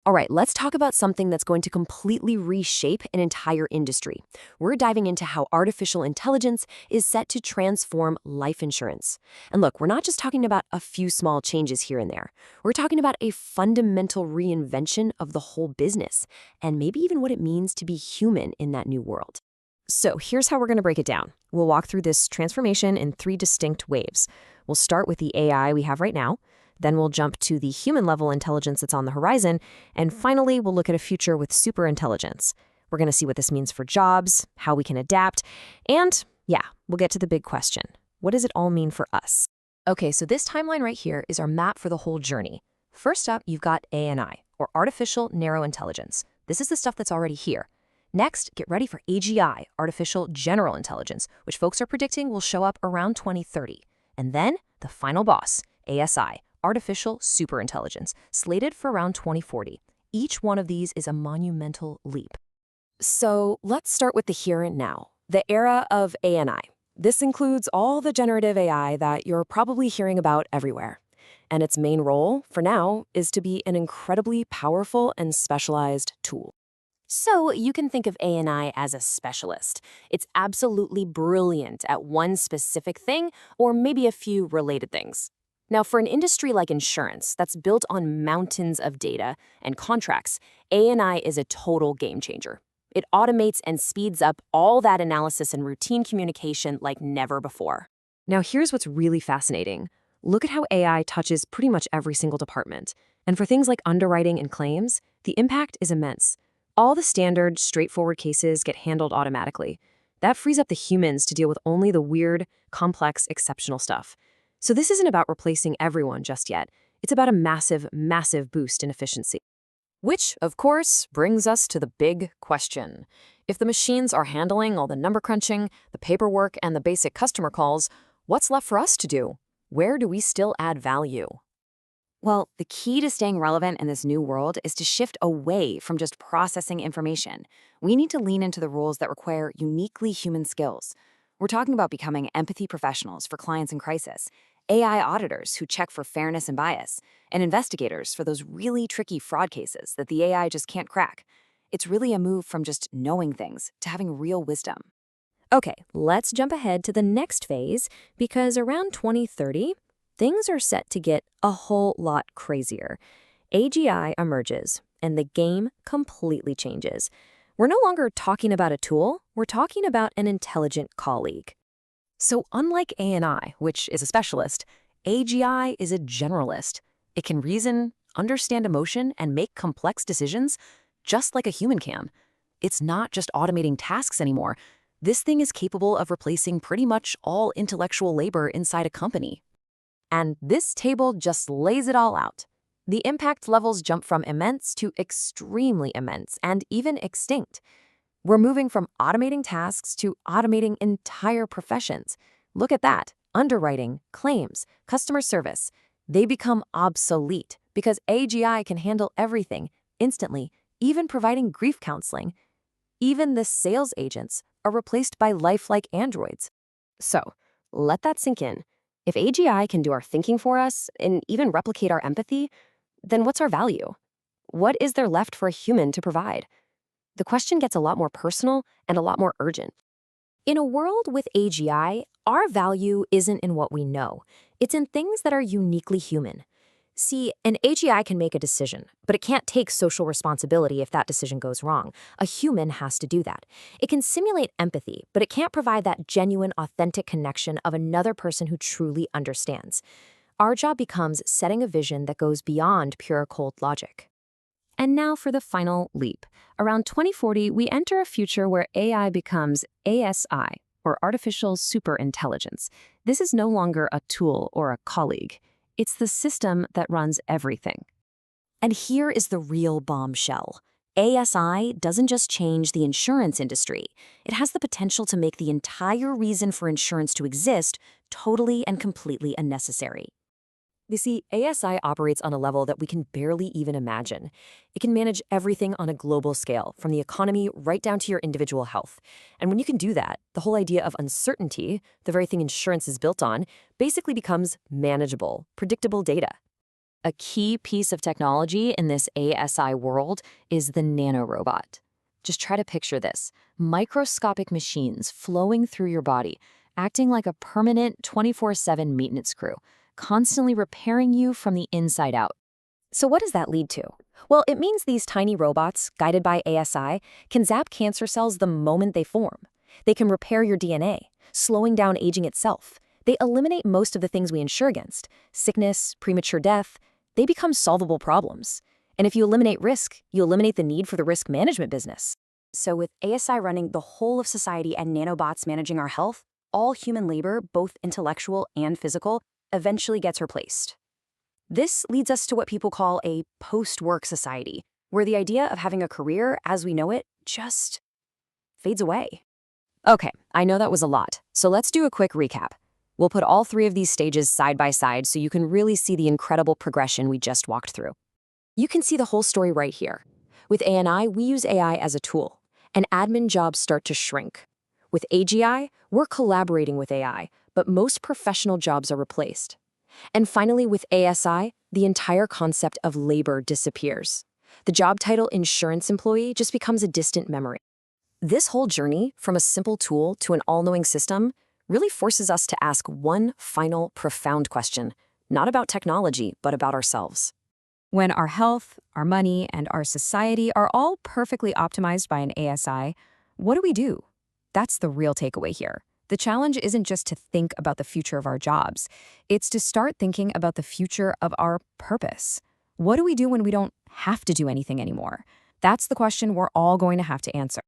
All right, let's talk about something that's going to completely reshape an entire industry. We're diving into how artificial intelligence is set to transform life insurance. And look, we're not just talking about a few small changes here and there. We're talking about a fundamental reinvention of the whole business, and maybe even what it means to be human in that new world. So here's how we're going to break it down. We'll walk through this transformation in three distinct waves. We'll start with the AI we have right now. Then we'll jump to the human-level intelligence that's on the horizon. And finally, we'll look at a future with superintelligence. We're going to see what this means for jobs, how we can adapt, and, yeah, we'll get to the big question. What does it all mean for us? Okay, so this timeline right here is our map for the whole journey. First up, you've got ANI, or Artificial Narrow Intelligence. This is the stuff that's already here. Next, get ready for AGI, Artificial General Intelligence, which folks are predicting will show up around 2030. And then, the final boss, ASI, Artificial Superintelligence, slated for around 2040. Each one of these is a monumental leap. So let's start with the here and now, the era of ANI. This includes all the generative AI that you're probably hearing about everywhere. And its main role, for now, is to be an incredibly powerful and specialized tool. So you can think of ANI as a specialist. It's absolutely brilliant at one specific thing or maybe a few related things. Now, for an industry like insurance that's built on mountains of data and contracts, ANI is a total game changer. It automates and speeds up all that analysis and routine communication like never before. Now, here's what's really fascinating. Look at how AI touches pretty much every single department. And for things like underwriting and claims, the impact is immense. All the standard, straightforward cases get handled automatically. That frees up the humans to deal with only the weird, complex, exceptional stuff. So this isn't about replacing everyone just yet. It's about a massive, massive boost in efficiency. Which, of course, brings us to the big question. If the machines are handling all the number crunching, the paperwork, and the basic customer calls, what's left for us to do? Where do we still add value? Well, the key to staying relevant in this new world is to shift away from just processing information. We need to lean into the roles that require uniquely human skills. We're talking about becoming empathy professionals for clients in crisis, AI auditors who check for fairness and bias, and investigators for those really tricky fraud cases that the AI just can't crack. It's really a move from just knowing things to having real wisdom. Okay, let's jump ahead to the next phase because around 2030, things are set to get a whole lot crazier. AGI emerges, and the game completely changes. We're no longer talking about a tool, we're talking about an intelligent colleague. So unlike ANI, which is a specialist, AGI is a generalist. It can reason, understand emotion, and make complex decisions just like a human can. It's not just automating tasks anymore. This thing is capable of replacing pretty much all intellectual labor inside a company. And this table just lays it all out. The impact levels jump from immense to extremely immense and even extinct. We're moving from automating tasks to automating entire professions. Look at that. Underwriting, claims, customer service. They become obsolete because AGI can handle everything instantly, even providing grief counseling. Even the sales agents are replaced by lifelike androids. So, let that sink in. If AGI can do our thinking for us and even replicate our empathy, then what's our value? What is there left for a human to provide? The question gets a lot more personal and a lot more urgent. In a world with AGI, our value isn't in what we know. It's in things that are uniquely human. See, an AGI can make a decision, but it can't take social responsibility if that decision goes wrong. A human has to do that. It can simulate empathy, but it can't provide that genuine, authentic connection of another person who truly understands. Our job becomes setting a vision that goes beyond pure cold logic. And now for the final leap. Around 2040, we enter a future where AI becomes ASI, or Artificial Superintelligence. This is no longer a tool or a colleague. It's the system that runs everything. And here is the real bombshell. ASI doesn't just change the insurance industry. It has the potential to make the entire reason for insurance to exist totally and completely unnecessary. You see, ASI operates on a level that we can barely even imagine. It can manage everything on a global scale, from the economy right down to your individual health. And when you can do that, the whole idea of uncertainty, the very thing insurance is built on, basically becomes manageable, predictable data. A key piece of technology in this ASI world is the nanorobot. Just try to picture this: microscopic machines flowing through your body, acting like a permanent 24/7 maintenance crew, constantly repairing you from the inside out. So what does that lead to? Well, it means these tiny robots, guided by ASI, can zap cancer cells the moment they form. They can repair your DNA, slowing down aging itself. They eliminate most of the things we insure against: sickness, premature death. They become solvable problems. And if you eliminate risk, you eliminate the need for the risk management business. So with ASI running the whole of society and nanobots managing our health, all human labor, both intellectual and physical, eventually gets replaced. This leads us to what people call a post-work society, where the idea of having a career as we know it just fades away. Okay, I know that was a lot, so let's do a quick recap. We'll put all three of these stages side by side so you can really see the incredible progression we just walked through. You can see the whole story right here. With ANI, we use AI as a tool, and admin jobs start to shrink. With AGI, we're collaborating with AI, but most professional jobs are replaced. And finally, with ASI, the entire concept of labor disappears. The job title insurance employee just becomes a distant memory. This whole journey, from a simple tool to an all-knowing system, really forces us to ask one final profound question, not about technology, but about ourselves. When our health, our money, and our society are all perfectly optimized by an ASI, what do we do? That's the real takeaway here. The challenge isn't just to think about the future of our jobs. It's to start thinking about the future of our purpose. What do we do when we don't have to do anything anymore? That's the question we're all going to have to answer.